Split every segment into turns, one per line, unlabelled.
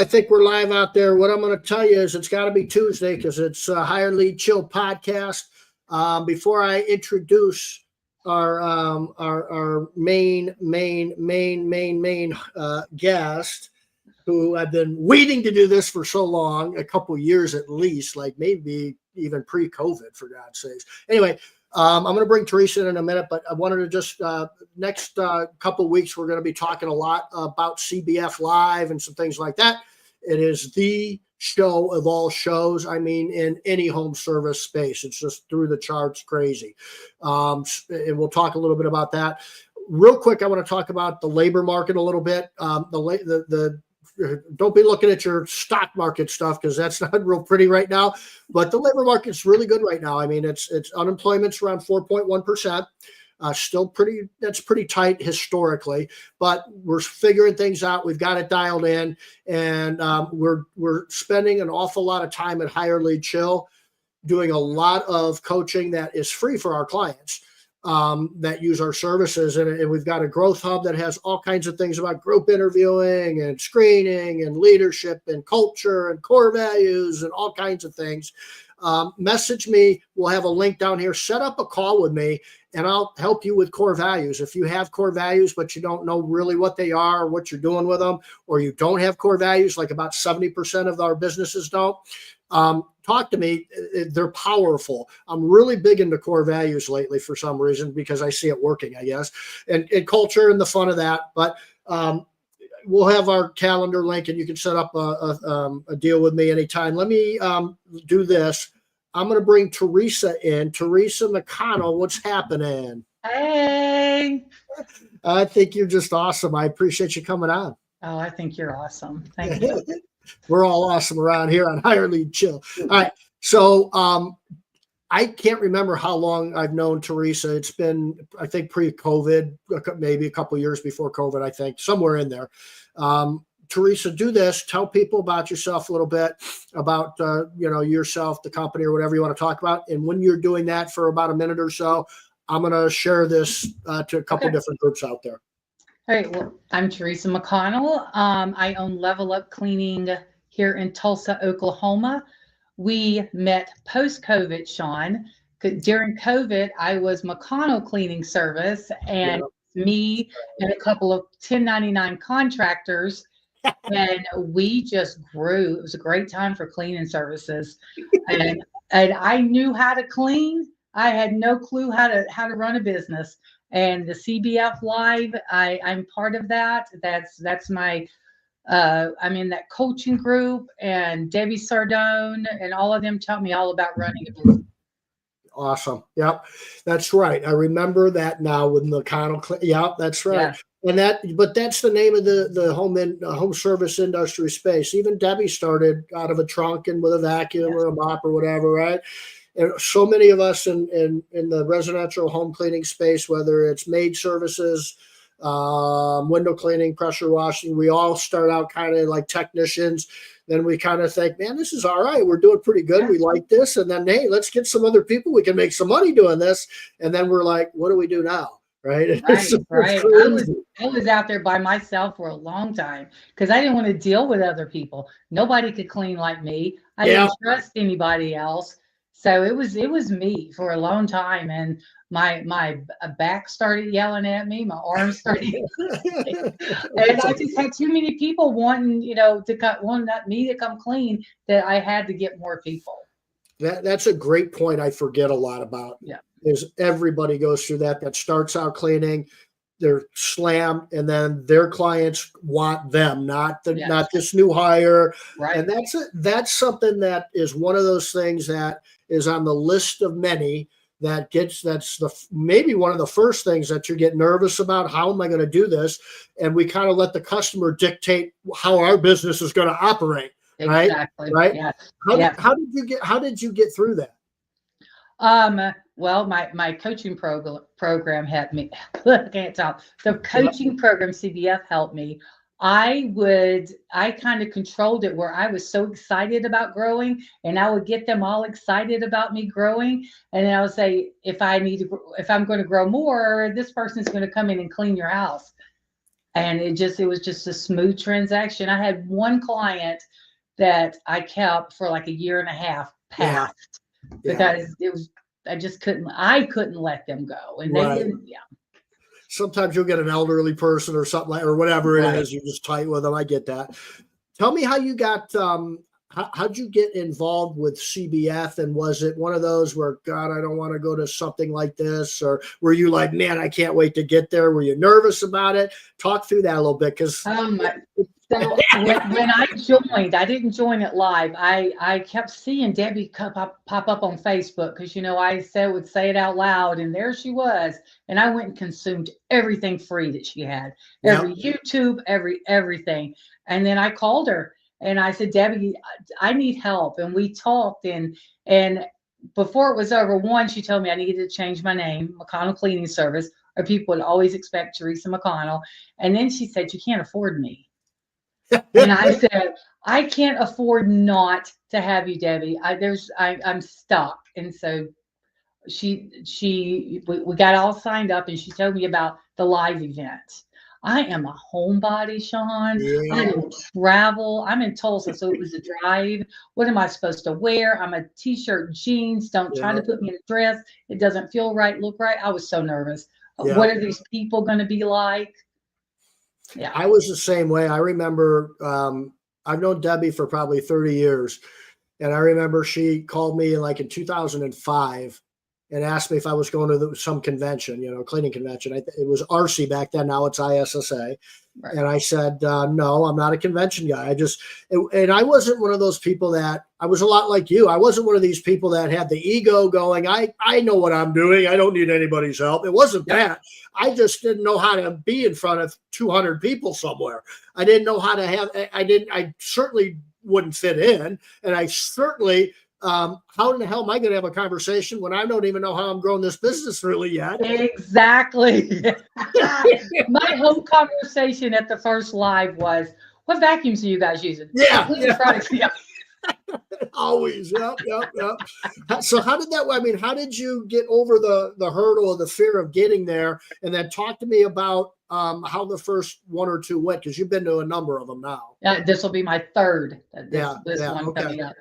I think we're live out there. What I'm going to tell you is it's got to be Tuesday because it's a Higher Lead Chill podcast. Before I introduce our main guest, who I've been waiting to do this for so long, a couple years at least, like maybe even pre-COVID, for God's sakes. Anyway, I'm going to bring Teresa in a minute, but I wanted to just next couple of weeks, we're going to be talking a lot about CBF Live and some things like that. It is the show of all shows. I mean, in any home service space, it's just through the charts crazy. And we'll talk a little bit about that. Real quick, I want to talk about the labor market a little bit. Don't be looking at your stock market stuff because that's not real pretty right now. But the labor market's really good right now. I mean, it's unemployment's around 4.1%. That's pretty tight historically, but we're figuring things out. We've got it dialed in, and we're spending an awful lot of time at Higher Lead Chill, doing a lot of coaching that is free for our clients that use our services. And we've got a growth hub that has all kinds of things about group interviewing and screening and leadership and culture and core values and all kinds of things. Message me. We'll have a link down here. Set up a call with me and I'll help you with core values. If you have core values, but you don't know really what they are or what you're doing with them, or you don't have core values, like about 70% of our businesses don't, talk to me. They're powerful. I'm really big into core values lately for some reason, because I see it working, I guess, and culture and the fun of that. But we'll have our calendar link and you can set up a deal with me anytime. Let me do this. I'm going to bring Teresa in. Teresa McConnell, what's happening?
Hey.
I think you're just awesome. I appreciate you coming on.
Oh, I think you're awesome. Thank you.
We're all awesome around here on Higher Lead Chill. All right. So I can't remember how long I've known Teresa. It's been, I think, pre-COVID, maybe a couple of years before COVID, I think, somewhere in there. Teresa, do this. Tell people about yourself a little bit, about yourself, the company, or whatever you want to talk about. And when you're doing that for about a minute or so, I'm going to share this to a couple different groups out there.
All right. Well, I'm Teresa McConnell. I own Level Up Cleaning here in Tulsa, Oklahoma. We met post-COVID, Shawn. During COVID, I was McConnell Cleaning Service, and me and a couple of 1099 contractors, and we just grew. It was a great time for cleaning services, and I knew how to clean. I had no clue how to run a business. And the CBF Live, I'm part of that. That's my I'm in that coaching group, and Debbie Sardone and all of them taught me all about running a business.
Awesome. Yep. That's right. I remember that now with McConnell. Yep. That's right. Yeah. But that's the name of the home service industry space. Even Debbie started out of a trunk and with a vacuum or a mop or whatever. Right. And so many of us in the residential home cleaning space, whether it's maid services, window cleaning, pressure washing, we all start out kind of like technicians. Then we kind of think, man, this is all right. We're doing pretty good. We like this. And then, hey, let's get some other people. We can make some money doing this. And then we're like, what do we do now? Right.
Right. I was out there by myself for a long time because I didn't want to deal with other people. Nobody could clean like me. I didn't trust anybody else. So it was me for a long time, and my back started yelling at me, my arms started and I just had too many people wanting me to come clean that I had to get more people.
That's a great point. I forget a lot about. Yeah, is everybody goes through that starts out cleaning, they're slammed, and then their clients want them, not this new hire. Right. And that's something that is one of those things that is on the list of many maybe one of the first things that you get nervous about. How am I going to do this? And we kind of let the customer dictate how our business is going to operate.
Exactly.
Right. Yeah. How did you get through that?
Well, my coaching program helped me. I can't talk. The coaching program, CBF, helped me. I kind of controlled it where I was so excited about growing, and I would get them all excited about me growing. And then I would say, if I'm going to grow more, this person's going to come in and clean your house. And it was just a smooth transaction. I had one client that I kept for like a year and a half past because I couldn't let them go. And they didn't,
Sometimes you'll get an elderly person or something like, or whatever it
Right.
is, you're just tight with them. I get that. Tell me how you got, how'd you get involved with CBF? And was it one of those where, God, I don't want to go to something like this? Or were you like, man, I can't wait to get there? Were you nervous about it? Talk through that a little bit. Cause
so when I joined, I didn't join it live. I kept seeing Debbie pop up on Facebook because, you know, I would say it out loud, and there she was. And I went and consumed everything free that she had, every YouTube, everything. And then I called her and I said, Debbie, I need help. And we talked, and before it was over, one, she told me I needed to change my name, McConnell Cleaning Service, or people would always expect Teresa McConnell. And then she said, you can't afford me. And I said, I can't afford not to have you, Debbie. I'm stuck. And so we got all signed up, and she told me about the live event. I am a homebody, Shawn. I don't travel. I'm in Tulsa, so it was a drive. What am I supposed to wear? I'm a t-shirt and jeans. Don't try to put me in a dress. It doesn't feel right, look right. I was so nervous. What are these people going to be like? Yeah,
I was the same way. I remember I've known Debbie for probably 30 years. And I remember she called me in 2005 and asked me if I was going to some convention, cleaning convention. It was RC back then. Now it's ISSA. Right. And I said, no, I'm not a convention guy. And I wasn't one of those people that, I was a lot like you. I wasn't one of these people that had the ego going, I know what I'm doing. I don't need anybody's help. It wasn't that. I just didn't know how to be in front of 200 people somewhere. I didn't know how to I certainly wouldn't fit in. And I certainly, how in the hell am I going to have a conversation when I don't even know how I'm growing this business really yet?
Exactly. My whole conversation at the first live was, what vacuums are you guys using?
Yeah.
Always.
Yep. So how did you get over the hurdle of the fear of getting there? And then talk to me about how the first one or two went, because you've been to a number of them now.
This will be my third. This one coming up.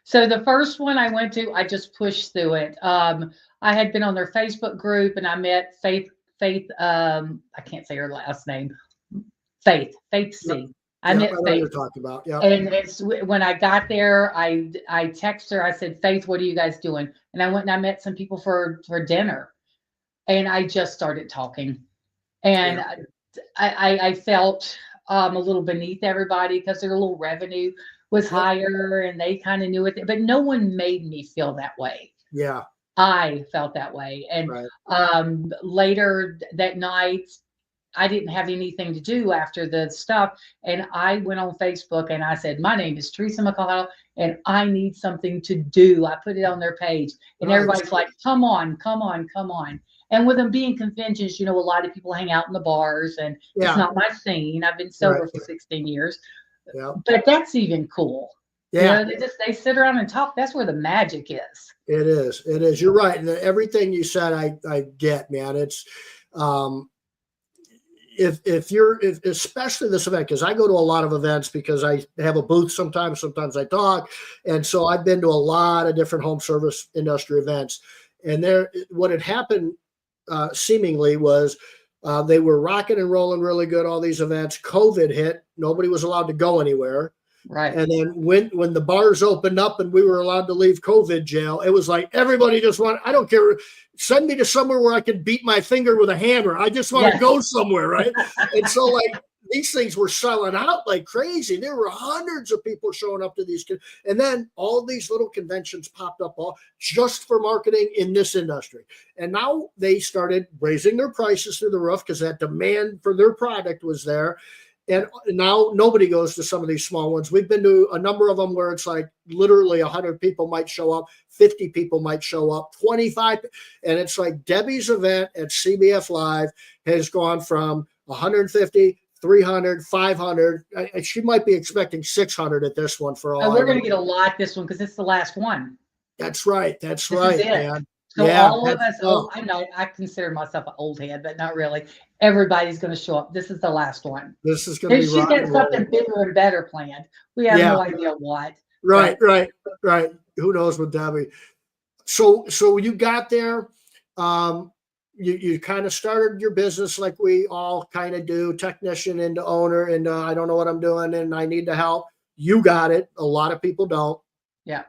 So the first one I went to, I just pushed through it. I had been on their Facebook group, and I met Faith. I can't say her last name. Faith C. I met Faith.
You're talking about. Yeah.
And when I got there, I texted her. I said, Faith, what are you guys doing? And I went and I met some people for dinner, and I just started talking, and I felt a little beneath everybody because their little revenue was higher, and they kind of knew it, but no one made me feel that way.
Yeah.
I felt that way. And later that night, I didn't have anything to do after the stuff. And I went on Facebook and I said, my name is Teresa McConnell and I need something to do. I put it on their page, and everybody's like, come on. And with them being conventions, a lot of people hang out in the bars, and it's not my scene. I've been sober for 16 years. Yeah. But that's even cool.
Yeah.
They sit around and talk. That's where the magic is.
It is. You're right. And everything you said, I get, man. It's, if especially this event, because I go to a lot of events because I have a booth sometimes I talk. And so I've been to a lot of different home service industry events. And what had happened seemingly was they were rocking and rolling really good, all these events. COVID hit. Nobody was allowed to go anywhere.
Right.
And then when the bars opened up and we were allowed to leave COVID jail, it was like everybody just I don't care. Send me to somewhere where I can beat my finger with a hammer. I just want to go somewhere, right? And so these things were selling out like crazy. There were hundreds of people showing up to these. And then all these little conventions popped up all just for marketing in this industry. And now they started raising their prices through the roof because that demand for their product was there. And now nobody goes to some of these small ones. We've been to a number of them where it's like literally 100 people might show up, 50 people might show up, 25. And it's like Debbie's event at CBF Live has gone from 150, 300, 500. She might be expecting 600 at this one for all.
We're going to get a lot this one because it's the last one.
That's right. Man.
So
Yeah,
all of
that's
us,
tough.
I know I consider myself an old head, but not really. Everybody's going to show up. This is the last one.
This is going to
And
be
she
rock
gets
and roll.
something bigger and better planned. We have
Yeah,
no idea what.
right,
But
right. Who knows with Debbie? So you got there. Um, you kind of started your business like we all kind of do, technician into owner, and I don't know what I'm doing, and I need the help. You got it. A lot of people don't.
yeah.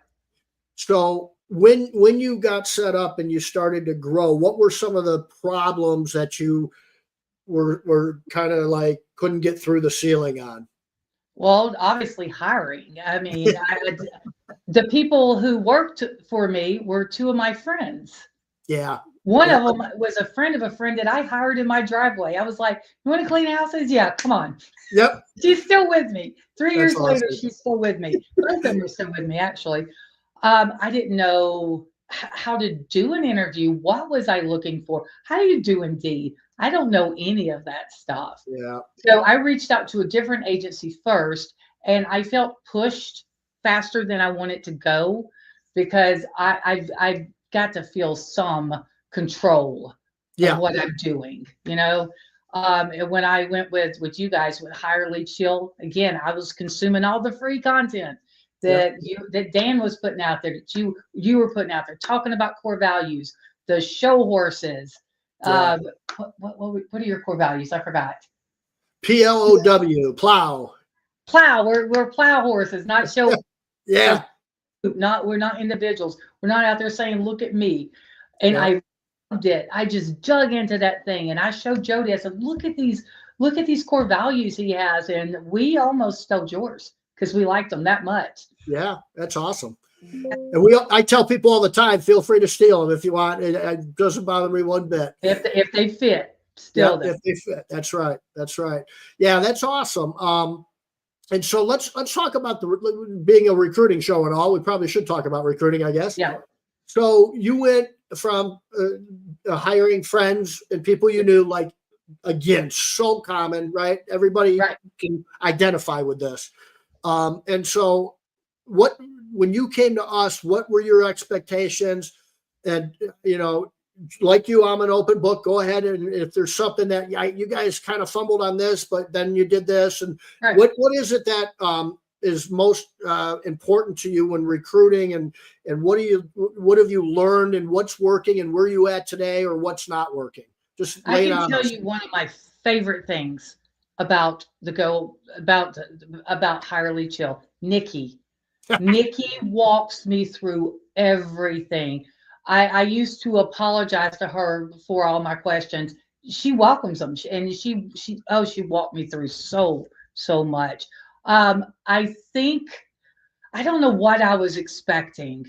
So when you got set up and you started to grow, what were some of the problems that you were kind of like couldn't get through the ceiling on?
Well, obviously hiring. I mean, the people who worked for me were two of my friends.
Yeah,
One
yeah,
of them was a friend of a friend that I hired in my driveway. I was like, "You want to clean houses? Yeah, come on."
yep.
She's still with me. 3
That's
years later,
awesome.
she's still with me. Both of them are still with me, actually. I didn't know how to do an interview. What was I looking for? How do you do Indeed? I don't know any of that stuff.
Yeah,
So I reached out to a different agency first, and I felt pushed faster than I wanted to go because I've got to feel some control of
yeah,
what I'm doing, And when I went with you guys with Hire Lead Chill, again, I was consuming all the free content
yeah,
that Dan was putting out there, that you were putting out there, talking about core values, the show horses.
yeah.
Um, what are your core values? I forgot.
PLOW, plow.
Plow. We're plow horses, not show.
Yeah,
We're not individuals. We're not out there saying, "Look at me." And
yeah.
I loved it. I just dug into that thing, and I showed Jody. I said, look at these core values he has," and we almost stole yours because we liked them that much.
Yeah, that's awesome. And I tell people all the time, feel free to steal them if you want. It doesn't bother me one bit.
If they fit,
Yep,
still them.
if they fit. That's right. That's right. Yeah, that's awesome. And so let's talk about the being a recruiting show and all. We probably should talk about recruiting, I guess.
Yeah.
So you went from hiring friends and people you knew, like again, so common, right? Everybody
Right.
can identify with this. And so, what when you came to us, what were your expectations? And like you, I'm an open book. Go ahead, and if there's something that you guys kind of fumbled on this, but then you did this, and
Right.
what is it that is most important to you when recruiting, and what have you learned, and what's working, and where you at today, or what's not working? Just
I
lay it
can
on
tell
us.
you one of my favorite things about about Hire Lead Chill. Nikki. Nikki walks me through everything. I used to apologize to her for all my questions. She welcomes them, and she walked me through so much. I think I don't know what I was expecting.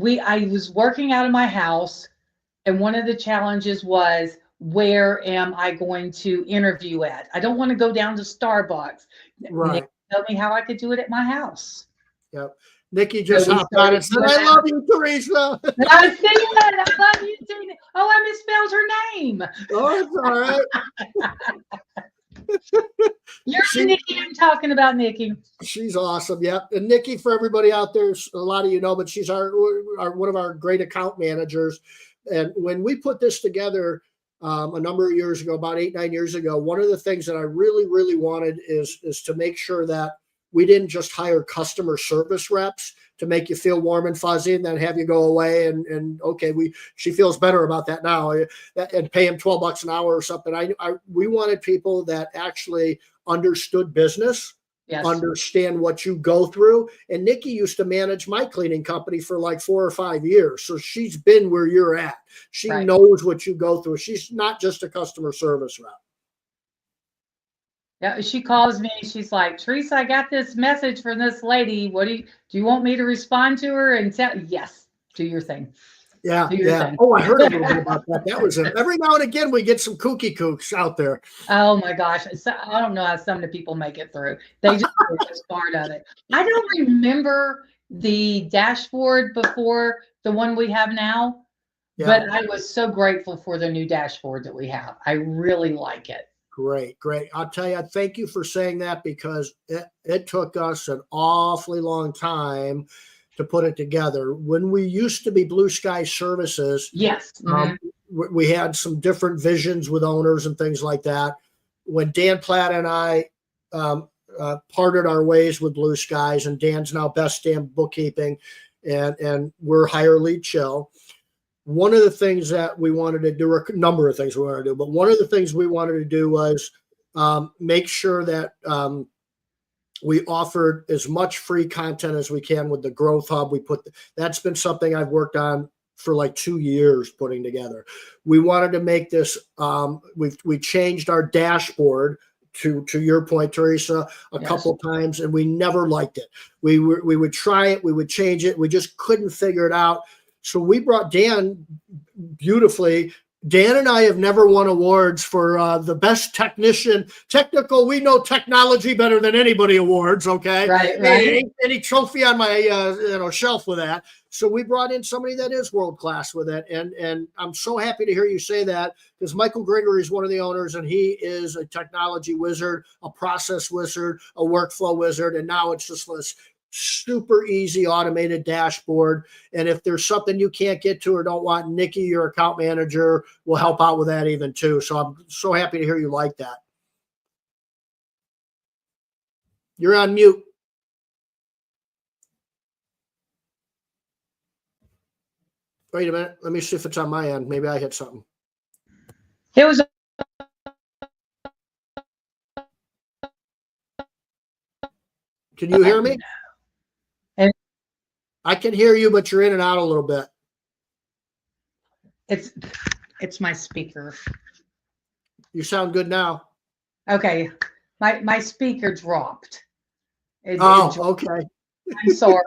I was working out of my house, and one of the challenges was, where am I going to interview at? I don't want to go down to Starbucks. Nick
Right.
told me how I could do it at my house.
Yep. Nikki
So
just
we
hopped on
started
and said,
doing
"I
that.
love you, Teresa."
I see it. I love you too. Oh, I misspelled her name.
Oh, it's all right.
You're
She
Nikki. I'm talking about Nikki.
she's awesome. Yep. And Nikki, for everybody out there, a lot of you know, but she's our one of our great account managers. And when we put this together a number of years ago, about 8-9 years ago, one of the things that I really wanted is to make sure that we didn't just hire customer service reps to make you feel warm and fuzzy and then have you go away and okay, she feels better about that now, and pay him $12 an hour or something. We wanted people that actually understood business,
Yes.
understand what you go through. And Nikki used to manage my cleaning company for like 4 or 5 years. So she's been where you're at. She
Right.
knows what you go through. She's not just a customer service rep.
Yeah, she calls me. She's like, "Teresa, I got this message from this lady. Do you want me to respond to her and tell?" Yes, do your thing.
Yeah,
Do your thing.
Oh, I heard a little bit about that. That was every now and again we get some kooky kooks out there.
Oh my gosh. I don't know how some of the people make it through. They just are just part of it. I don't remember the dashboard before the one we have now,
Yeah.
but I was so grateful for the new dashboard that we have. I really like it.
Great. I'll tell you, thank you for saying that, because it took us an awfully long time to put it together. When we used to be Blue Sky Services,
Yes.
we had some different visions with owners and things like that. When Dan Platt and I parted our ways with Blue Skies, and Dan's now Best Damn Bookkeeping, and we're Hire Lead Chill. One of the things that we wanted to do, a number of things we wanted to do, but one of the things we wanted to do was make sure that we offered as much free content as we can with the Growth Hub. That's been something I've worked on for like 2 years putting together. We wanted to make this, we changed our dashboard to your point, Teresa, a couple times, and we never liked it. We would try it, we would change it, we just couldn't figure it out. So we brought Dan beautifully. Dan and I have never won awards for the best technical. We know technology better than anybody awards. Okay,
right.
Any trophy on my shelf with that. So we brought in somebody that is world class with it, and I'm so happy to hear you say that, because Michael Gregory is one of the owners, and he is a technology wizard, a process wizard, a workflow wizard, and now it's just this super easy automated dashboard. And if there's something you can't get to or don't want, Nikki, your account manager, will help out with that even too. So I'm so happy to hear you like that. You're on mute. Wait a minute. Let me see if it's on my end. Maybe I hit something.
It was.
Can you hear me? I can hear you, but you're in and out a little bit.
It's my speaker.
You sound good now.
Okay. My speaker dropped.
Okay.
I'm sorry.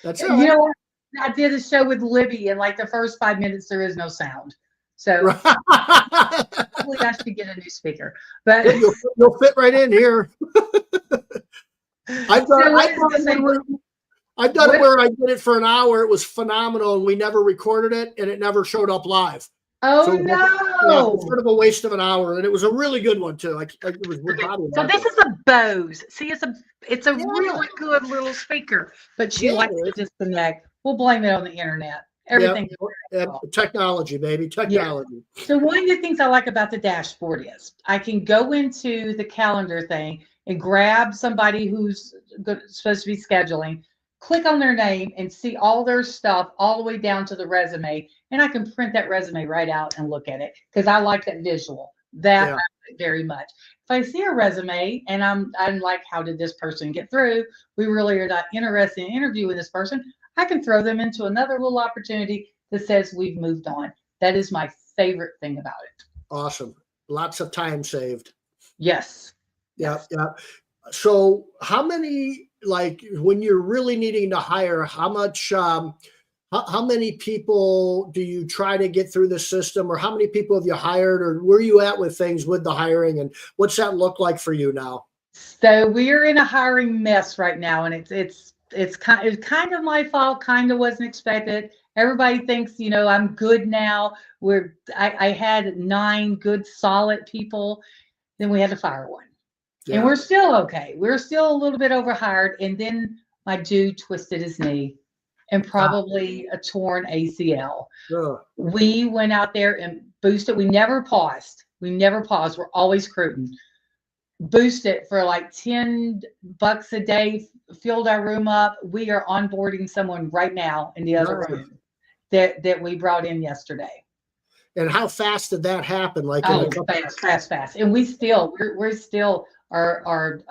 That's all right.
You know what? I did a show with Libby, and like the first 5 minutes, there is no sound. So probably I should get a new speaker. But
you'll fit right in here. I've done it where I did it for an hour. It was phenomenal, and we never recorded it, and it never showed up live.
Oh,
so
no.
It's sort of a waste of an hour, and it was a really good one too. Like it was with Bobby.
So this is a Bose. See, it's a really good little speaker, but she likes to disconnect. We'll blame it on the internet. Everything.
Technology, baby. Technology.
Yeah. So one of the things I like about the dashboard is I can go into the calendar thing and grab somebody who's supposed to be scheduling, click on their name, and see all their stuff all the way down to the resume. And I can print that resume right out and look at it, because I like that visual. I like very much. If I see a resume and I'm like, how did this person get through? We really are not interested in interviewing this person. I can throw them into another little opportunity that says we've moved on. That is my favorite thing about it.
Awesome. Lots of time saved.
Yes.
Yeah. So how many, like when you're really needing to hire, how much, how many people do you try to get through the system, or how many people have you hired, or where are you at with things with the hiring, and what's that look like for you now?
So we're in a hiring mess right now, and it's kind of my fault, kind of wasn't expected. Everybody thinks, I'm good now. I had 9 good, solid people. Then we had to fire one. Yeah. And we're still okay. We're still a little bit overhired. And then my dude twisted his knee and probably a torn ACL. Sure. We went out there and boosted. We never paused. We're always recruiting. Boosted for like $10 a day, filled our room up. We are onboarding someone right now in the other room that we brought in yesterday.
And how fast did that happen? Like
fast. And we're still are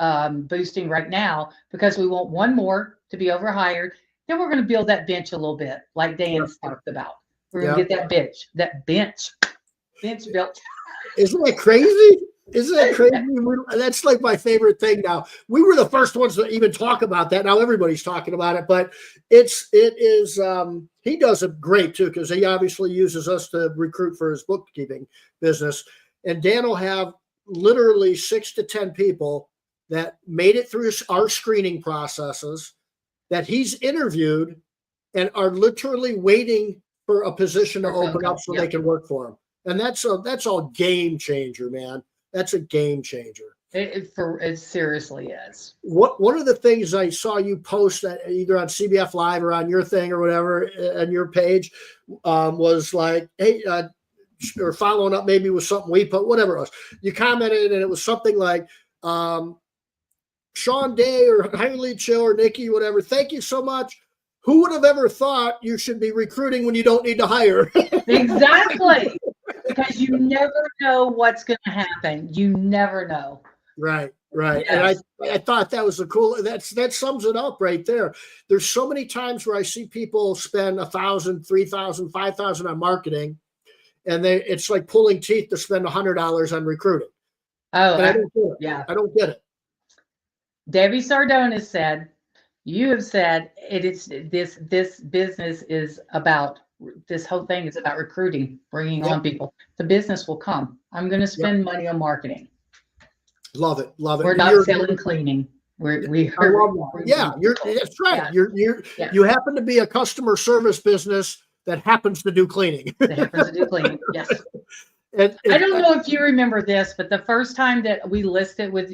boosting right now, because we want one more to be overhired. Then we're going to build that bench a little bit, like Dan's talked about. We're going to get that bench built.
Isn't that crazy? Isn't that crazy? That's like my favorite thing now. We were the first ones to even talk about that. Now everybody's talking about it, but it is he does it great too, because he obviously uses us to recruit for his bookkeeping business. And Dan will have literally 6 to 10 people that made it through our screening processes that he's interviewed and are literally waiting for a position to open up so they can work for him. And that's a game changer, man. That's a game changer.
It seriously is.
One of the things I saw you post that either on CBF Live or on your thing or whatever on your page was like, hey, or following up maybe with something we put, whatever it was. You commented and it was something like, Shawn Day or Highly Chill or Nikki, whatever. Thank you so much. Who would have ever thought you should be recruiting when you don't need to hire?
Exactly. Because you never know what's going to happen. You never know.
Right. Yes. And I thought that was that sums it up right there. There's so many times where I see people spend $1,000, $3,000, $5,000 on marketing, and it's like pulling teeth to spend $100 on recruiting.
Oh,
I don't get it.
Yeah.
I don't get it.
Debbie Sardonis said, you have said this business is about, this whole thing is about recruiting, bringing on people. The business will come. I'm going to spend money on marketing.
Love it.
We're not selling cleaning. I love
that. Yeah, that's right. Yeah. You happen to be a customer service business that happens to do cleaning.
Yes. I don't know if you remember this, but the first time that we listed with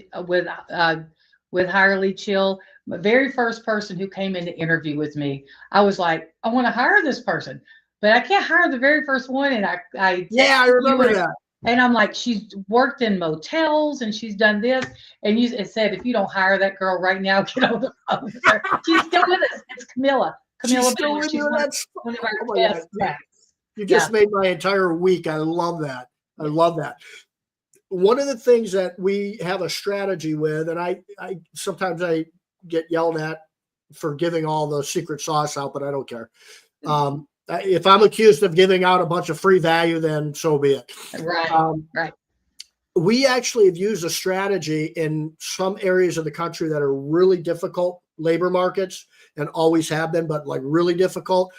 Hirely Chill, the very first person who came in to interview with me, I was like, I want to hire this person, but I can't hire the very first one. And I
remember that.
And I'm like, she's worked in motels and she's done this. And it said, if you don't hire that girl right now, get on the phone with her. She's still with us. It's Camilla.
She's still with you.
One of our best friends.
You just made my entire week. I love that. I love that. One of the things that we have a strategy with, and I sometimes I get yelled at for giving all the secret sauce out, but I don't care. If I'm accused of giving out a bunch of free value, then so be it.
Right.
We actually have used a strategy in some areas of the country that are really difficult labor markets and always have been, but like really difficult.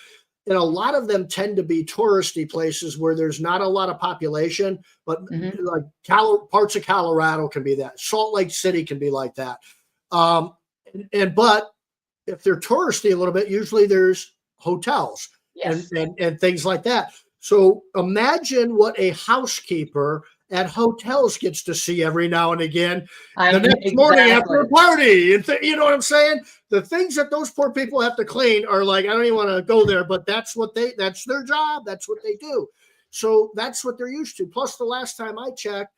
And a lot of them tend to be touristy places where there's not a lot of population, but like parts of Colorado can be that. Salt Lake City can be like that. But if they're touristy a little bit, usually there's hotels.
Yes.
And things like that. So imagine what a housekeeper at hotels gets to see every now and again. The next morning after a party. And you know what I'm saying? The things that those poor people have to clean are like, I don't even want to go there, but that's their job. That's what they do. So that's what they're used to. Plus, the last time I checked,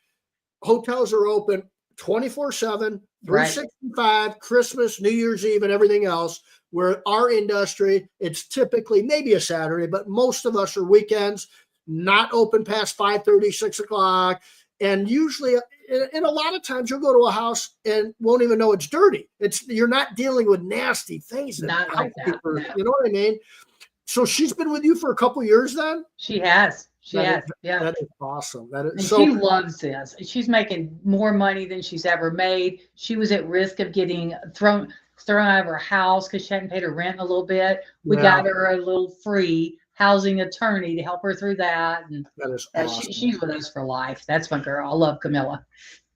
hotels are open 24/7, 365, Christmas, New Year's Eve, and everything else. Where our industry, it's typically maybe a Saturday, but most of us are weekends, not open past 5:30, 6 o'clock. And usually, and a lot of times you'll go to a house and won't even know it's dirty. You're not dealing with nasty things.
Not like that, no.
You know what I mean? So she's been with you for a couple of years then?
She has. Yeah.
That is awesome.
She loves this. She's making more money than she's ever made. She was at risk of getting thrown out of her house because she hadn't paid her rent in a little bit. We got her a little free housing attorney to help her through that. And
that is awesome.
She's with us for life. That's my girl. I love Camilla.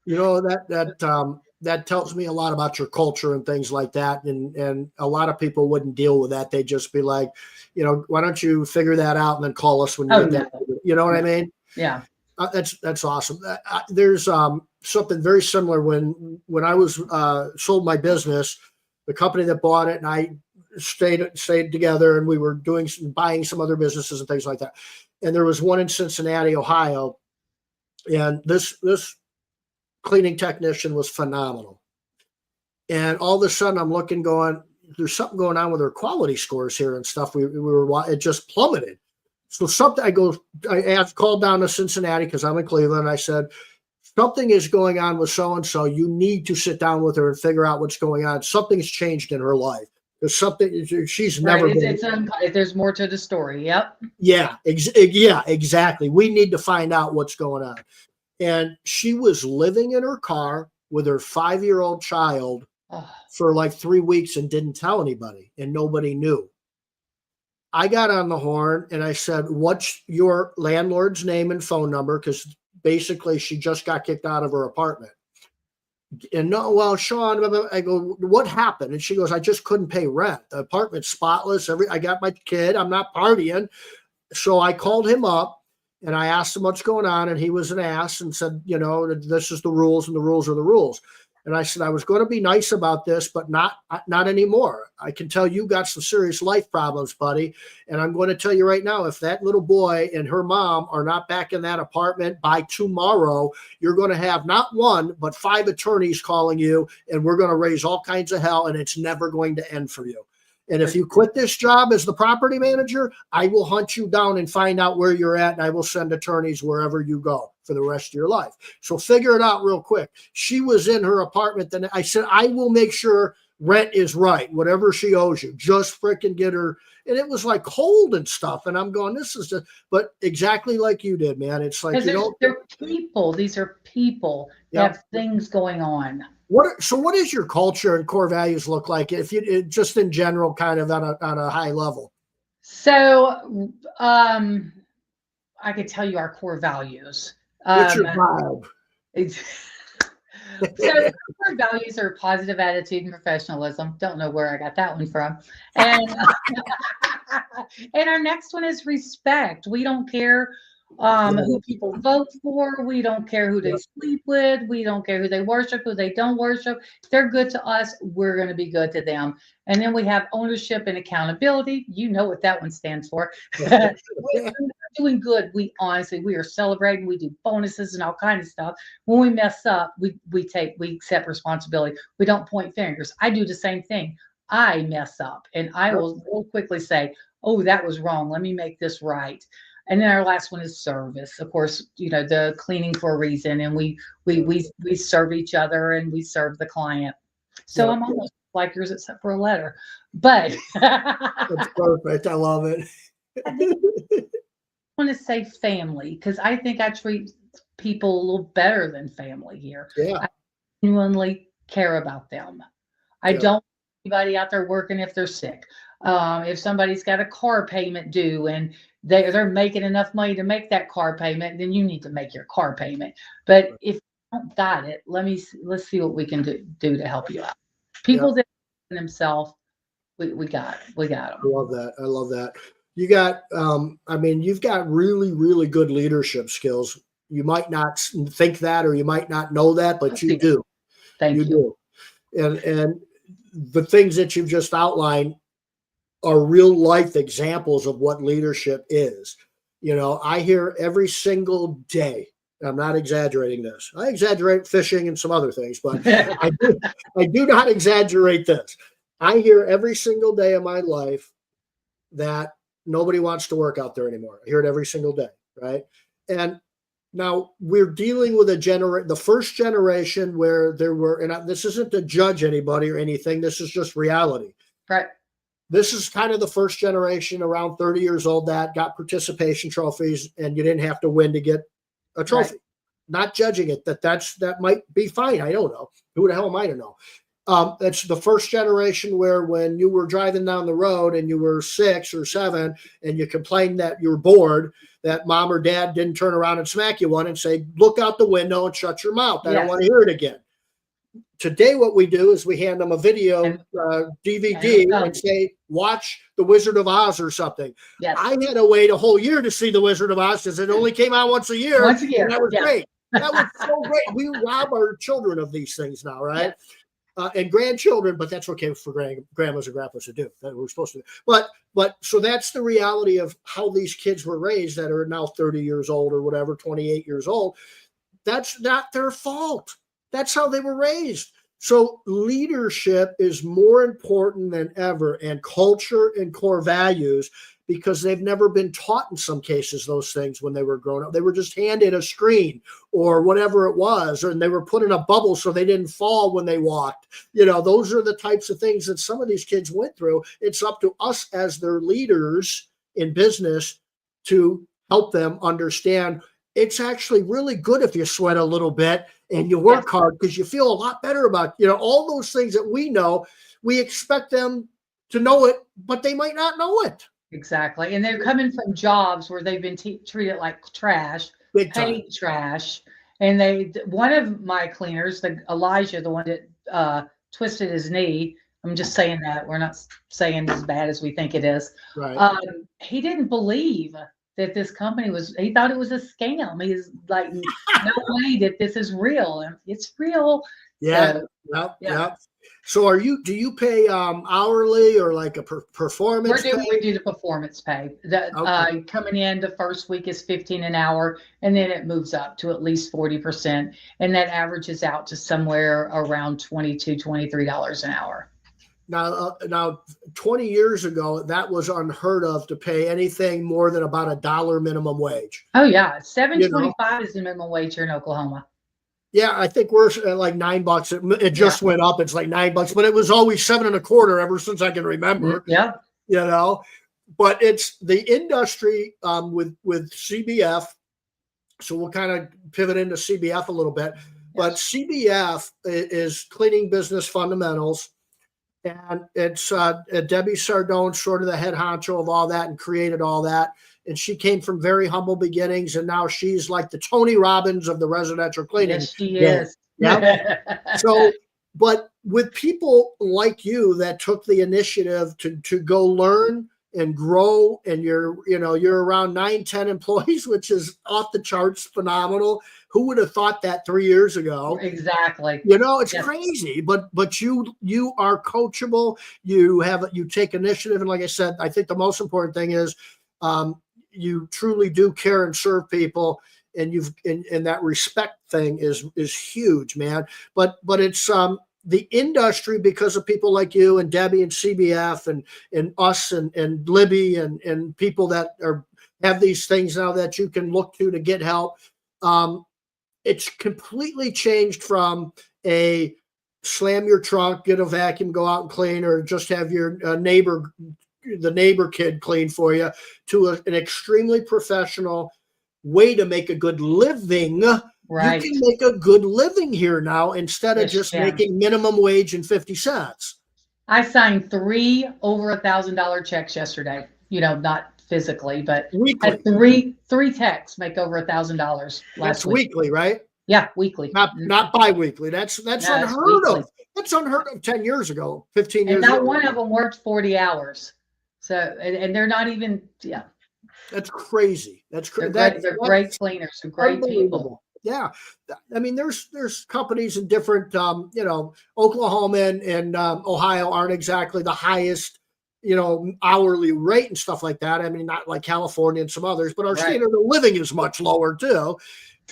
You know, that tells me a lot about your culture and things like that. And a lot of people wouldn't deal with that. They'd just be like, you know, why don't you figure that out and then call us when you get that? You know what I mean?
Yeah.
That's awesome. There's something very similar when I was sold my business, the company that bought it and I stayed together, and we were buying some other businesses and things like that. And there was one in Cincinnati, Ohio, and this cleaning technician was phenomenal. And all of a sudden, I'm looking, going, there's something going on with her quality scores here and stuff. It just plummeted. So I called down to Cincinnati because I'm in Cleveland. I said, something is going on with so-and-so. You need to sit down with her and figure out what's going on. Something's changed in her life. There's something she's never been.
There's more to the story. Yep.
Yeah, exactly. We need to find out what's going on. And she was living in her car with her 5-year-old child for like 3 weeks and didn't tell anybody, and nobody knew. I got on the horn and I said, what's your landlord's name and phone number? Because basically she just got kicked out of her apartment. And no, well, Shawn, I go, what happened? And she goes, I just couldn't pay rent. The apartment's spotless. I got my kid. I'm not partying. So I called him up And I asked him what's going on, and he was an ass and said, this is the rules, and the rules are the rules. And I said, I was going to be nice about this, but not anymore. I can tell you got some serious life problems, buddy. And I'm going to tell you right now, if that little boy and her mom are not back in that apartment by tomorrow, you're going to have not one, but 5 attorneys calling you, and we're going to raise all kinds of hell, and it's never going to end for you. And if you quit this job as the property manager, I will hunt you down and find out where you're at, and I will send attorneys wherever you go for the rest of your life. So figure it out real quick. She was in her apartment. Then I said, I will make sure rent is right, whatever she owes you. Just freaking get her. And it was like cold and stuff. And I'm going, this is but exactly like you did, man. It's like,
they're people. These are people that have things going on.
What is your culture and core values look like if you just in general, kind of on a high level?
So I could tell you our core values.
What's your vibe?
So our core values are positive attitude and professionalism. Don't know where I got that one from. And and our next one is respect. We don't care who people vote for. We don't care who they sleep with. We don't care who they worship, who they don't worship. If they're good to us, we're going to be good to them. And then we have ownership and accountability. You know what that one stands for. We're doing good. We are celebrating. We do bonuses and all kinds of stuff. When we mess up, we accept responsibility. We don't point fingers. I do the same thing. I mess up, and I will real quickly say, "Oh, that was wrong. Let me make this right." And then our last one is service. Of course, the cleaning for a reason, and we serve each other and we serve the client. So I'm almost like yours, except for a letter. But
that's perfect. I love it.
I want to say family, because I think I treat people a little better than family here.
Yeah.
I genuinely care about them. I don't want anybody out there working if they're sick. If somebody's got a car payment due and they're making enough money to make that car payment, then you need to make your car payment. But if you don't got it, let's see what we can do to help you out. People that themselves, we got them.
I love that. You got, you've got really, really good leadership skills. You might not think that, or you might not know that, but you do.
Thank you.
And the things that you've just outlined are real life examples of what leadership is. I hear every single day, I'm not exaggerating this. I exaggerate fishing and some other things, but I do not exaggerate this. I hear every single day of my life that nobody wants to work out there anymore. I hear it every single day, right? And now we're dealing with the first generation where there were, and this isn't to judge anybody or anything, this is just reality.
Right.
This is kind of the first generation around 30 years old that got participation trophies, and you didn't have to win to get a trophy. Right. Not judging it, that might be fine. I don't know. Who the hell am I to know? It's the first generation where when you were driving down the road and you were 6 or 7 and you complained that you were bored, that mom or dad didn't turn around and smack you one and say, look out the window and shut your mouth. I don't want to hear it again. Today, what we do is we hand them a video DVD and say, watch The Wizard of Oz or something.
Yes.
I had to wait a whole year to see The Wizard of Oz because it only came out once a year.
Once a year.
And that was great. That was so great. We rob our children of these things now, right? Yes. And grandchildren, but that's okay for grandmas and grandpas to do. That we're supposed to do. But so that's the reality of how these kids were raised that are now 30 years old or whatever, 28 years old. That's not their fault. That's how they were raised. So leadership is more important than ever, and culture and core values, because they've never been taught in some cases those things when they were growing up. They were just handed a screen or whatever it was, and they were put in a bubble so they didn't fall when they walked. Those are the types of things that some of these kids went through. It's up to us as their leaders in business to help them understand it's actually really good if you sweat a little bit and you work hard, because you feel a lot better about, all those things that we know. We expect them to know it, but they might not know it.
Exactly. And they're coming from jobs where they've been treated like trash, paid trash. And one of my cleaners, Elijah, the one that twisted his knee, I'm just saying that, we're not saying as bad as we think it is.
Right.
He didn't believe that this company he thought it was a scam. He's like, no way that this is real. And it's real.
Yeah.
So,
Yep.
yeah.
Yep. So do you pay hourly or like a performance pay?
We do the performance pay.
Okay.
Coming in the first week is 15 an hour, and then it moves up to at least 40%, and that averages out to somewhere around $22, $23 an hour.
Now, 20 years ago, that was unheard of to pay anything more than about $1 minimum wage.
Oh yeah, $7.25 is the minimum wage here in Oklahoma.
Yeah, I think we're at like $9. It just went up. It's like $9, but it was always 7.25 ever since I can remember.
Yeah.
But it's the industry with CBF. So we'll kind of pivot into CBF a little bit. Yes. But CBF is Cleaning Business Fundamentals. And it's Debbie Sardone, sort of the head honcho of all that and created all that. And she came from very humble beginnings, and now she's like the Tony Robbins of the residential cleaning.
Yes, she is.
Yeah. So, but with people like you that took the initiative to go learn and grow, and you're around 9-10 employees, which is off the charts phenomenal. Who would have thought that 3 years ago?
Exactly.
It's crazy, but you are coachable. You take initiative, and like I said, I think the most important thing is you truly do care and serve people, and and that respect thing is huge, man. But it's the industry, because of people like you and Debbie and CBF and us and Libby and people that have these things now that you can look to get help. It's completely changed from a slam your trunk, get a vacuum, go out and clean, or just have your neighbor kid clean for you, to an extremely professional way to make a good living.
Right.
You can make a good living here now instead of just making minimum wage and 50 cents.
I signed 3 over $1,000 checks yesterday. Not physically, but
weekly.
Three techs make over $1,000
last week. Weekly, right?
Yeah, weekly.
Not bi-weekly. That's unheard of. That's unheard of 10 years ago, 15 years ago.
And not one of them worked 40 hours. So, and they're not even,
That's crazy. That's crazy.
They're great cleaners. They're great people.
Yeah. I mean, there's companies in different, Oklahoma and Ohio aren't exactly the highest, hourly rate and stuff like that. I mean, not like California and some others, but our standard of living is much lower too.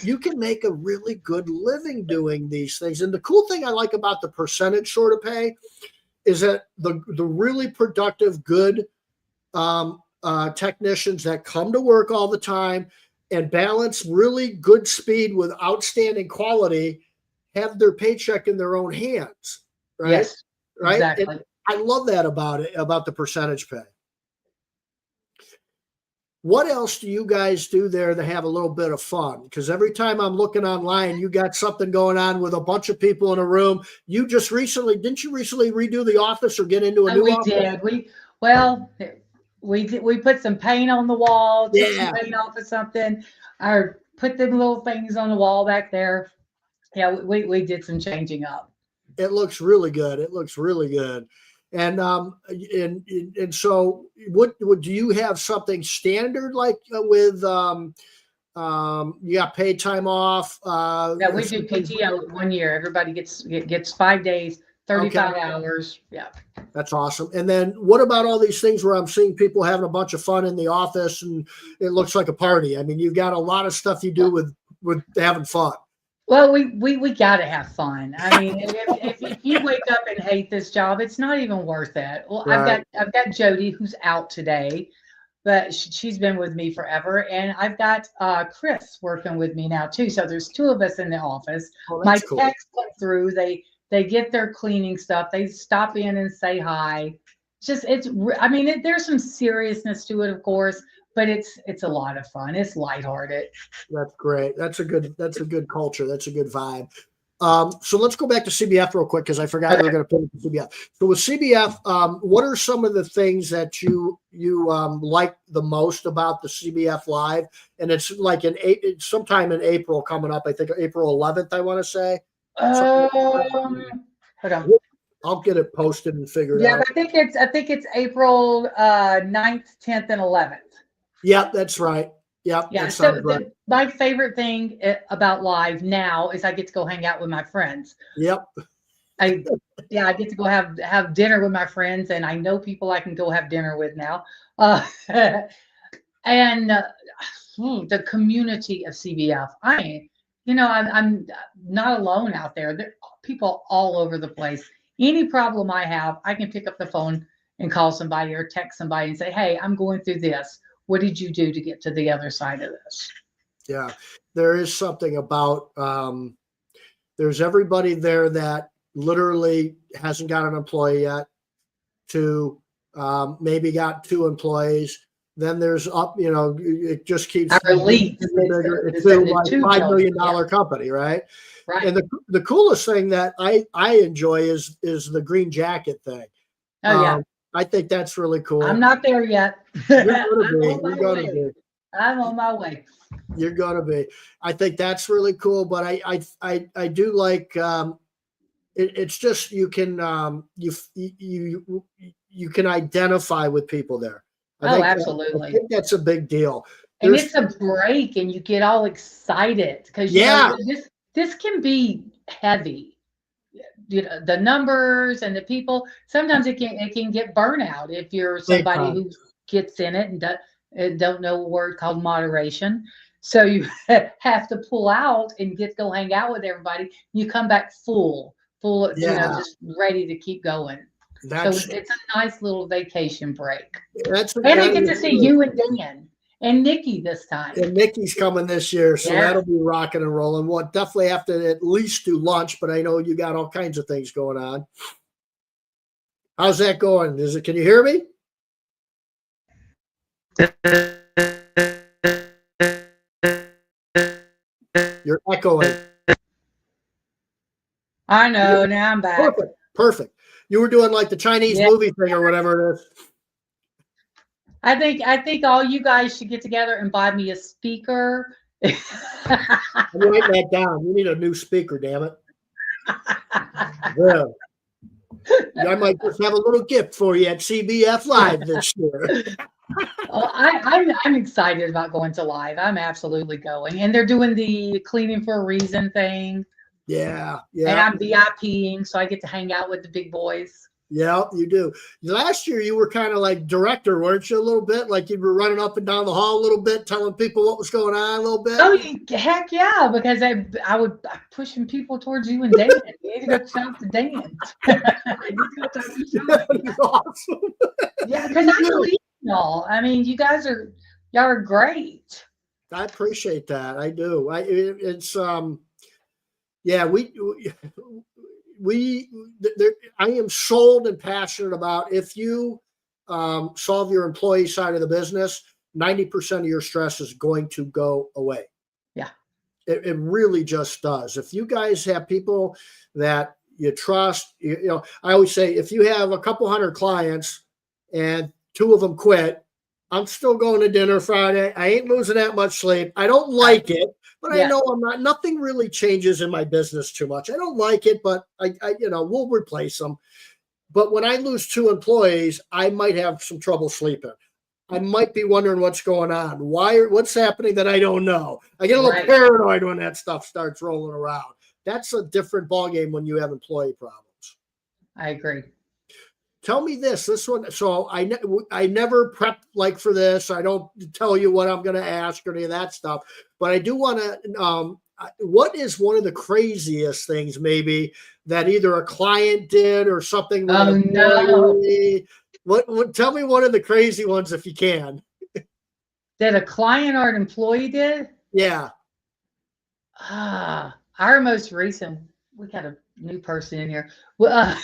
You can make a really good living doing these things. And the cool thing I like about the percentage sort of pay is that the really productive, good technicians that come to work all the time and balance really good speed with outstanding quality have their paycheck in their own hands. Right.
Yes,
right.
Exactly.
And I love that about it, about the percentage pay. What else do you guys do there to have a little bit of fun? Because every time I'm looking online, you got something going on with a bunch of people in a room. Didn't you recently redo the office or get into a new office?
We did. We put some paint on the wall, took some paint off of something, or put them little things on the wall back there. Yeah, we did some changing up.
It looks really good. And so what do you have something standard like with you got paid time off?
Yeah, we do PTO 1 year. Everybody gets 5 days, 35 hours. Yeah.
That's awesome. And then what about all these things where I'm seeing people having a bunch of fun in the office and it looks like a party? I mean, you've got a lot of stuff you do with having fun.
Well, we got to have fun. I mean, if you wake up and hate this job, it's not even worth it. Well, right. I've got Jody who's out today, but she's been with me forever, and I've got Chris working with me now too. So there's 2 of us in the office. My
cool.
techs come through. They get their cleaning stuff. They stop in and say hi. There's some seriousness to it, of course. But it's a lot of fun. It's lighthearted.
That's great. That's a good culture. That's a good vibe. So let's go back to CBF real quick because I forgot we were going to put it to CBF. So with CBF, what are some of the things that you like the most about the CBF Live? And it's like sometime in April coming up. I think April 11th. I want to say.
Hold on.
I'll get it posted and figured out.
Yeah, I think it's April 9th, 10th, and 11th.
Yep, that's right. Yep,
Yeah.
that
So
sounds right.
my favorite thing about live now is I get to go hang out with my friends.
Yep.
I Yeah, I get to go have dinner with my friends, and I know people I can go have dinner with now. Uh, and the community of CBF. I'm not alone out there. There are people all over the place. Any problem I have, I can pick up the phone and call somebody or text somebody and say, "Hey, I'm going through this. What did you do to get to the other side of this?"
Yeah. There is something about there's everybody there that literally hasn't got an employee yet, to maybe got 2 employees. Then there's up, it just keeps
Our elite
bigger and bigger. It's
is
to
in the
like
$2
$5 million
Yeah,
company, right?
right.
And the coolest thing that I enjoy is the green jacket thing.
Oh yeah.
I think that's really
I'm
cool.
not there yet.
You're gonna
I'm
be.
on
You're
my
gonna
way.
be.
I'm on my way.
You're gonna be. I think that's really cool. But I do like it's just you can identify with people there.
Oh,
I
absolutely.
think that's a big deal.
And
There's
it's a break, and you get all excited because
yeah,
this can be heavy. The numbers and the people. Sometimes it can get burnout if you're
big
somebody
time.
who gets in it and don't know a word called moderation. So you have to pull out and go hang out with everybody. You come back full,
Yeah,
just ready to keep going. So
that's
it's a nice little vacation break. And I
that
get to
is
see
true.
you and Dan and Nikki this time.
And Nikki's coming this year, so
Yeah.
that'll be rocking and rolling. We'll definitely have to at least do lunch, but I know you got all kinds of things going on. How's that going? Can you hear me? You're echoing.
I know. Now I'm back.
Perfect. Perfect. You were doing like the Chinese
Yeah.
movie thing or whatever it is.
I think all you guys should get together and buy me a speaker.
I'm writing that down. You need a new speaker, damn it. Yeah. I might just have a little gift for you at CBF Live this year.
Well, I'm excited about going to live. I'm absolutely going, and they're doing the cleaning for a reason thing,
Yeah,
and
yeah,
I'm VIPing, so I get to hang out with the big boys.
yeah, you do. Last year you were kind of like director, weren't you? A little bit, like you were running up and down the hall a little bit, telling people what was going on a little bit.
Oh, heck yeah! Because I'm pushing people towards you and Dan. You need to go talk to Dan. I need to go talk to Shawn.
That's awesome.
Yeah, because I believe in y'all. I mean, y'all are great.
I appreciate that. I do. It's yeah, we there, I am sold and passionate about if you solve your employee side of the business, 90% of your stress is going to go away.
Yeah.
It really just does. If you guys have people that you trust, I always say if you have a couple hundred clients and 2 of them quit, I'm still going to dinner Friday. I ain't losing that much sleep. I don't like it, but I
Yeah.
know I'm not. Nothing really changes in my business too much. I don't like it, but we'll replace them. But when I lose 2 employees, I might have some trouble sleeping. I might be wondering what's going on. What's happening that I don't know? I get a little
Right.
paranoid when that stuff starts rolling around. That's a different ballgame when you have employee problems.
I agree.
Tell me this one. So I never prep like for this. I don't tell you what I'm going to ask or any of that stuff. But I do want to. What is one of the craziest things maybe that either a client did or something with an employee?
No.
What? Tell me one of the crazy ones if you can.
That a client or an employee did?
Yeah.
Our most recent, we got a new person in here. Well,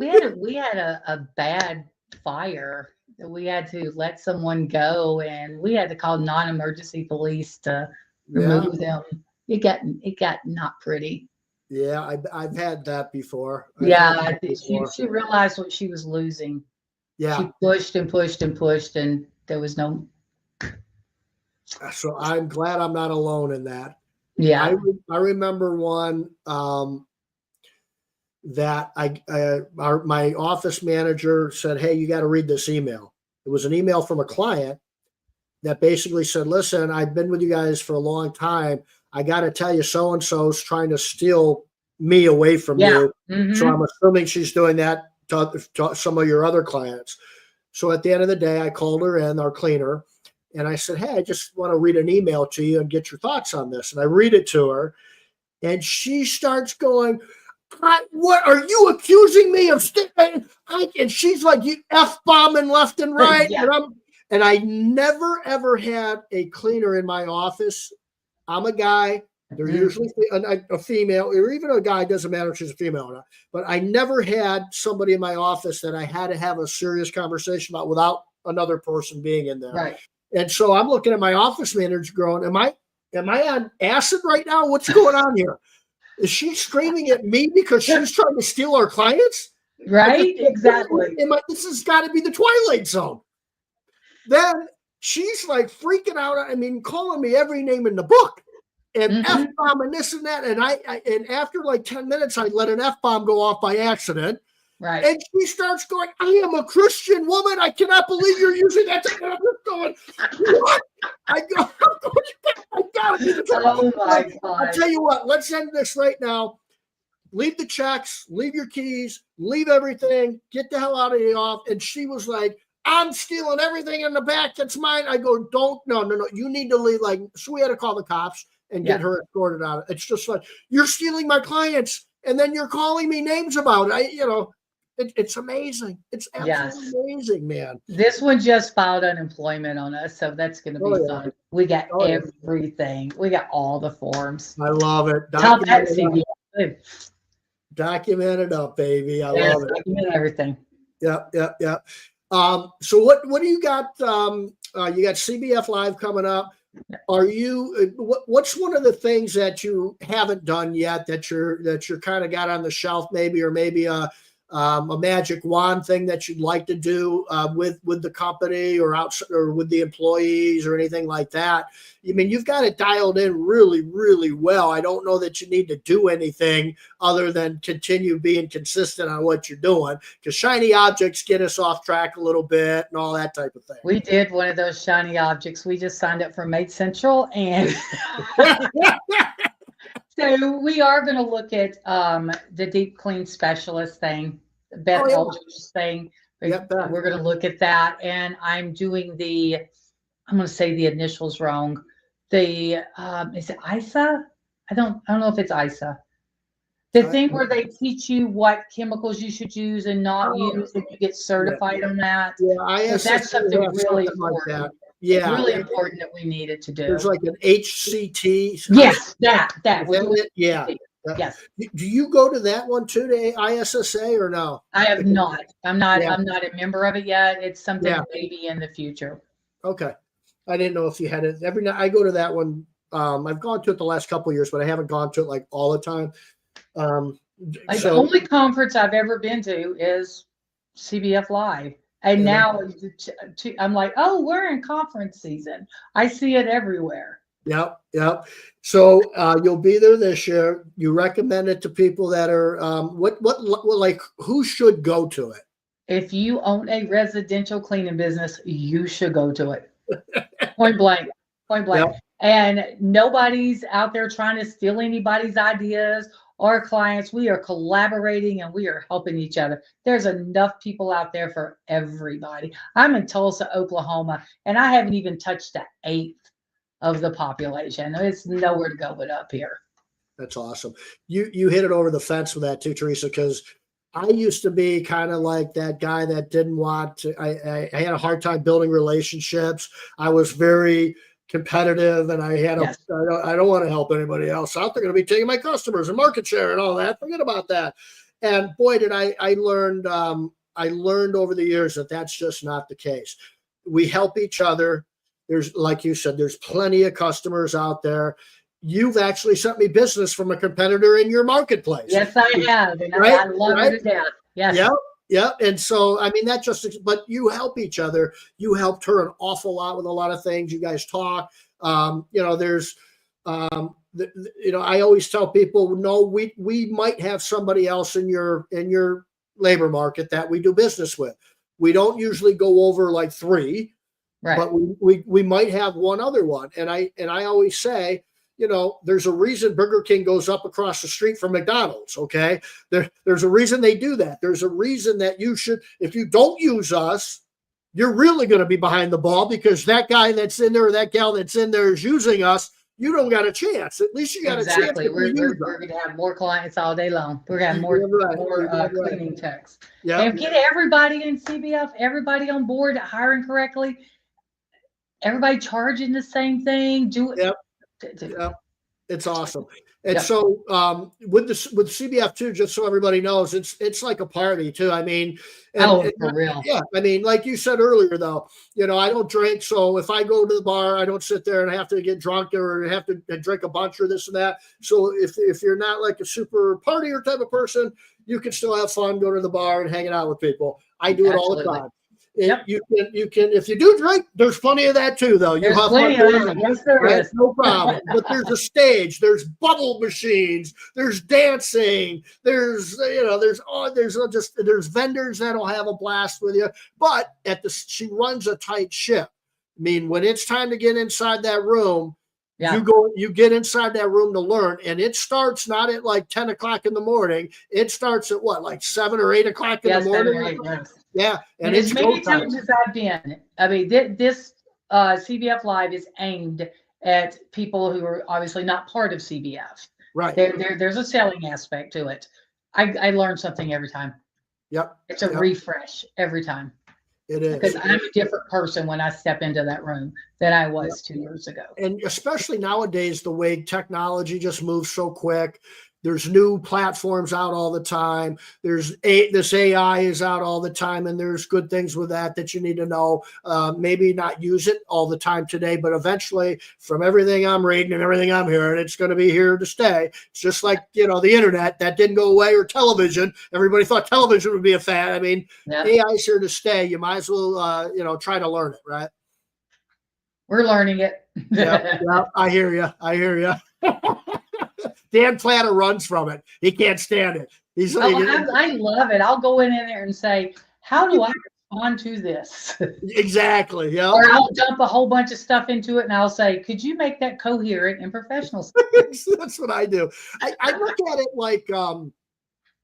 we had a bad fire that we had to let someone go, and we had to call non-emergency police to
Yeah.
remove them. It got not pretty.
Yeah. I've had that before.
Yeah, she realized what she was losing.
Yeah.
She pushed and pushed and pushed, and there was no.
So I'm glad I'm not alone in that.
Yeah.
I remember one that my office manager said, "Hey, you got to read this email." It was an email from a client that basically said, listen, I've been with you guys for a long time. I got to tell you, so-and-so's trying to steal me away from you. So I'm assuming she's doing that to some of your other clients. So at the end of the day, I called her in, our cleaner, and I said, hey, I just want to read an email to you and get your thoughts on this. And I read it to her, and she starts going, what are you accusing me of? And she's like, you F-bombing left and right.
Yeah.
And I never, ever had a cleaner in my office. I'm a guy. They're usually a female, or even a guy. Doesn't matter if she's a female or not. But I never had somebody in my office that I had to have a serious conversation about without another person being in there.
Right.
And so I'm looking at my office manager going, am I on acid right now? What's going on here? Is she screaming at me because she's trying to steal our clients?
Right, exactly.
This has got to be the Twilight Zone. Then she's like freaking out. I mean, calling me every name in the book, and F-bomb and this and that. And after like 10 minutes, I let an F-bomb go off by accident.
Right.
And she starts going, I am a Christian woman. I cannot believe you're using that. And I'm just going, what? I got to be the truth.
Oh, my God.
I'll tell you what, let's end this right now. Leave the checks, leave your keys, leave everything, get the hell out of the office. And she was like, I'm stealing everything in the back that's mine. I go, no. You need to leave. So we had to call the cops and get her escorted out. It's just like, you're stealing my clients, and then you're calling me names about it. It's amazing. It's absolutely amazing, man.
This one just filed unemployment on us, so that's going to be fun. We got everything. We got all the forms.
I love it. Document it up, baby. I love it.
Document everything.
Yep. So what do you got? You got CBF Live coming up. Are you? What's one of the things that you haven't done yet that you're kind of got on the shelf, maybe, or maybe a magic wand thing that you'd like to do with the company or with the employees or anything like that? I mean, you've got it dialed in really, really well. I don't know that you need to do anything other than continue being consistent on what you're doing, because shiny objects get us off track a little bit and all that type of thing.
We did one of those shiny objects. We just signed up for Made Central, and so we are going to look at the deep clean specialist thing, Beth Aldridge's thing. We're going to look at that, and I'm doing I'm going to say the initials wrong. Is it ISA? I don't know if it's ISA. The thing where they teach you what chemicals you should use and not use, and you get certified on that.
Yeah,
that's something really important.
Like that.
Really important that we needed to do.
There's like an HCT.
Yes, that.
Yeah.
Yes.
Do you go to that one too, to ISSA, or no?
I have not. I'm not a member of it yet. It's something maybe in the future.
Okay. I didn't know if you had it. Every night I go to that one. I've gone to it the last couple of years, but I haven't gone to it like all the time.
The only conference I've ever been to is CBF Live. And now I'm like, oh, we're in conference season. I see it everywhere.
Yep. So you'll be there this year. You recommend it to people that are who should go to it?
If you own a residential cleaning business, you should go to it. Point blank. Yep. And nobody's out there trying to steal anybody's ideas or clients. We are collaborating and we are helping each other. There's enough people out there for everybody. I'm in Tulsa, Oklahoma, and I haven't even touched the 1/8 of the population. It's nowhere to go but up here.
That's awesome. You hit it over the fence with that too, Teresa, because I used to be kind of like that guy that didn't want to. I had a hard time building relationships. I was very competitive, and I don't want to help anybody else out. They're going to be taking my customers and market share and all that. Forget about that. And boy, did I learned over the years that that's just not the case. We help each other. There's, like you said, there's plenty of customers out there. You've actually sent me business from a competitor in your marketplace.
Yes, I have. And I love it to death. Yes.
Yeah. And so, I mean, but you help each other. You helped her an awful lot with a lot of things. You guys talk. I always tell people, no, we might have somebody else in your labor market that we do business with. We don't usually go over like 3.
Right.
but we might have one other one. And I always say, there's a reason Burger King goes up across the street from McDonald's. Okay. There's a reason they do that. There's a reason that you should, if you don't use us, you're really going to be behind the ball, because that guy that's in there or that gal that's in there is using us. You don't got a chance. At least you got a chance.
Exactly. We're going to have more clients all day long. We're going to have more cleaning techs.
Yeah.
And get everybody in CBF, everybody on board, hiring correctly, everybody charging the same thing. Do it.
Yep. Yep. It's awesome. And so with CBF too, just so everybody knows, it's like a party too. I mean,
for real.
Yeah. I mean, like you said earlier, though, I don't drink. So if I go to the bar, I don't sit there and have to get drunk or have to drink a bunch or this and that. So if you're not like a super partier type of person, you can still have fun going to the bar and hanging out with people. I do it all the time.
Yep.
You can if you do drink, there's plenty of that too, though.
There's plenty of that. Yes, there is.
No problem. But there's a stage, there's bubble machines, there's dancing, there's vendors that'll have a blast with you. But she runs a tight ship. I mean, when it's time to get inside that room, you get inside that room to learn, and it starts not at like 10 o'clock in the morning. It starts at like 7 or 8 o'clock in the morning. 7 or 8, yes. Yeah,
and as many times as I've been, I mean, this CBF Live is aimed at people who are obviously not part of CBF.
Right.
There's a selling aspect to it. I learn something every time.
Yep.
It's a refresh every time.
It is.
Because I'm a different person when I step into that room than I was 2 years ago.
And especially nowadays, the way technology just moves so quick. There's new platforms out all the time. This AI is out all the time, and there's good things with that you need to know. Maybe not use it all the time today, but eventually, from everything I'm reading and everything I'm hearing, it's going to be here to stay. It's just like, the internet that didn't go away, or television. Everybody thought television would be a fad. I mean, AI is here to stay. You might as well, try to learn it, right?
We're learning it.
Yeah, I hear you. Dan Platter runs from it. He can't stand it.
I love it. I'll go in there and say, how do I respond to this?
Exactly. Yeah.
Or I'll dump a whole bunch of stuff into it and I'll say, could you make that coherent and professional?
That's what I do. I look at it like,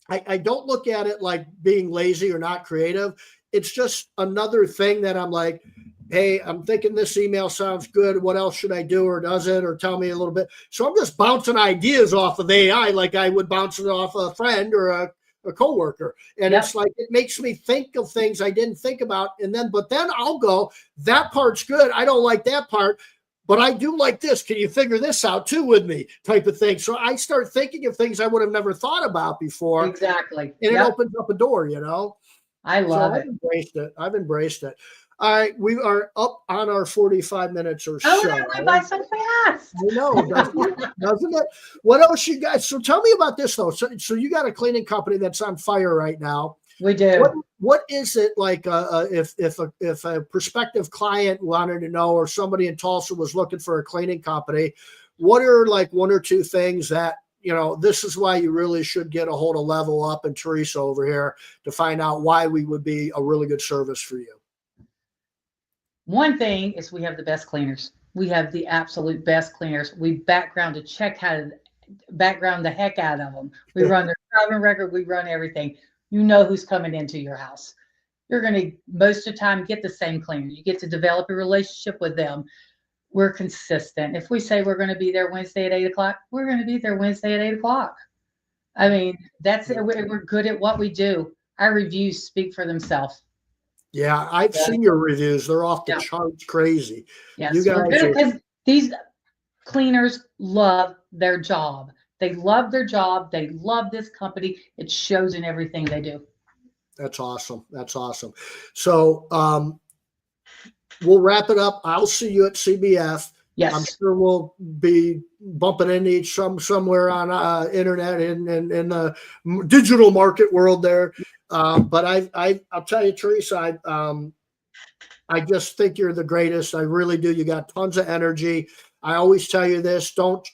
I don't look at it like being lazy or not creative. It's just another thing that I'm like, hey, I'm thinking this email sounds good. What else should I do, or does it, or tell me a little bit? So I'm just bouncing ideas off of AI like I would bounce it off a friend or a coworker. And it's like, it makes me think of things I didn't think about. But then I'll go, that part's good. I don't like that part, but I do like this. Can you figure this out too with me, type of thing? So I start thinking of things I would have never thought about before.
Exactly.
And it opens up a door,
I love it.
I've embraced it. All right, we are up on our 45 minutes or so.
Oh, that went by so fast.
I know, doesn't it? What else you guys? So tell me about this, though. So you got a cleaning company that's on fire right now.
We do.
What is it like if a prospective client wanted to know, or somebody in Tulsa was looking for a cleaning company, what are like one or two things that, this is why you really should get a hold of Level Up and Teresa over here to find out why we would be a really good service for you?
One thing is we have the best cleaners. We have the absolute best cleaners. We background the heck out of them. We run their driving record. We run everything. You know who's coming into your house. You're going to, most of the time, get the same cleaner. You get to develop a relationship with them. We're consistent. If we say we're going to be there Wednesday at 8 o'clock, we're going to be there Wednesday at 8 o'clock. I mean, that's it. We're good at what we do. Our reviews speak for themselves.
Yeah, I've seen your reviews. They're off the charts crazy.
Yes,
you guys
because these cleaners love their job. They love their job. They love this company. It shows in everything they do.
That's awesome. So we'll wrap it up. I'll see you at CBF.
Yes.
I'm sure we'll be bumping into each somewhere on internet and in the digital market world there. But I'll tell you, Teresa, I just think you're the greatest. I really do. You got tons of energy. I always tell you this: don't,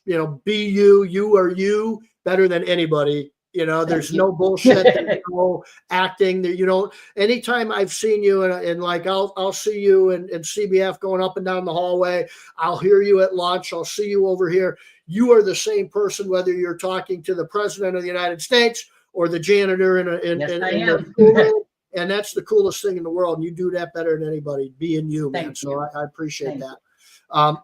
be you. You are you better than anybody There's no bullshit. There's no acting. You don't. Anytime I've seen you and like I'll see you in CBF going up and down the hallway. I'll hear you at lunch. I'll see you over here. You are the same person whether you're talking to the president of the United States or the janitor in the schoolroom. And that's the coolest thing in the world. And you do that better than anybody, being you, man. So I appreciate that.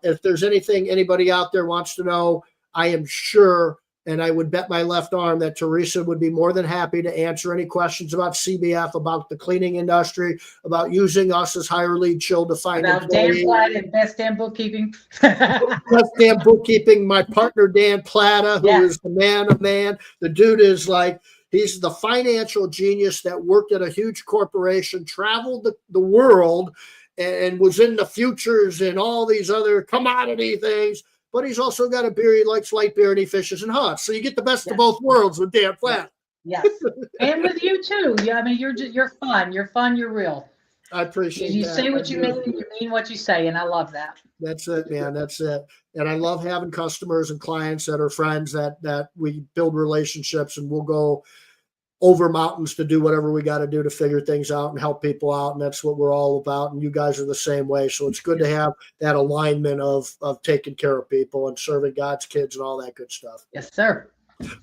If there's anything anybody out there wants to know, I am sure, and I would bet my left arm that Teresa would be more than happy to answer any questions about CBF, about the cleaning industry, about using us as hire lead chill to find
about Dan Platt and Best Damn Bookkeeping.
Best Damn Bookkeeping, my partner Dan Plata, who is the man of man. The dude is like, he's the financial genius that worked at a huge corporation, traveled the world, and was in the futures and all these other commodity things. But he's also got a beer. He likes light beer and he fishes and hunts. So you get the best of both worlds with Dan Platt.
Yes. And with you too. Yeah, I mean, you're fun. You're fun. You're real.
I appreciate that.
You say what you mean. You mean what you say, and I love that.
That's it, man. That's it. And I love having customers and clients that are friends that we build relationships, and we'll go over mountains to do whatever we got to do to figure things out and help people out. And that's what we're all about. And you guys are the same way. So it's good to have that alignment of taking care of people and serving God's kids and all that good stuff.
Yes, sir.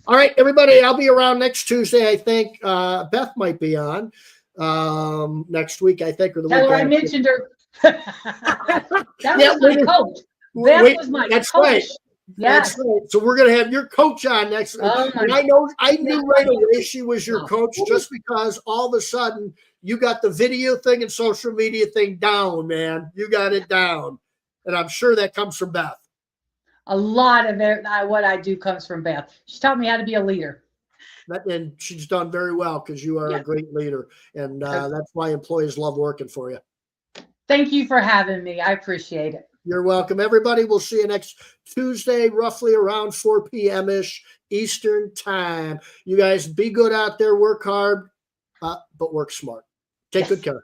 All right, everybody, I'll be around next Tuesday. I think Beth might be on next week, I think, or the week
after. I mentioned her. That was my coach. Beth was my coach.
Right.
Yes.
That's right. So we're going to have your coach on next week. And I knew right away she was your coach just because all of a sudden you got the video thing and social media thing down, man. You got it down. And I'm sure that comes from Beth.
A lot of it, what I do comes from Beth. She taught me how to be a leader.
And she's done very well because you are a great leader. And that's why employees love working for you.
Thank you for having me. I appreciate it.
You're welcome. Everybody, we'll see you next Tuesday, roughly around 4 p.m.-ish Eastern time. You guys be good out there, work hard, but work smart. Take good care.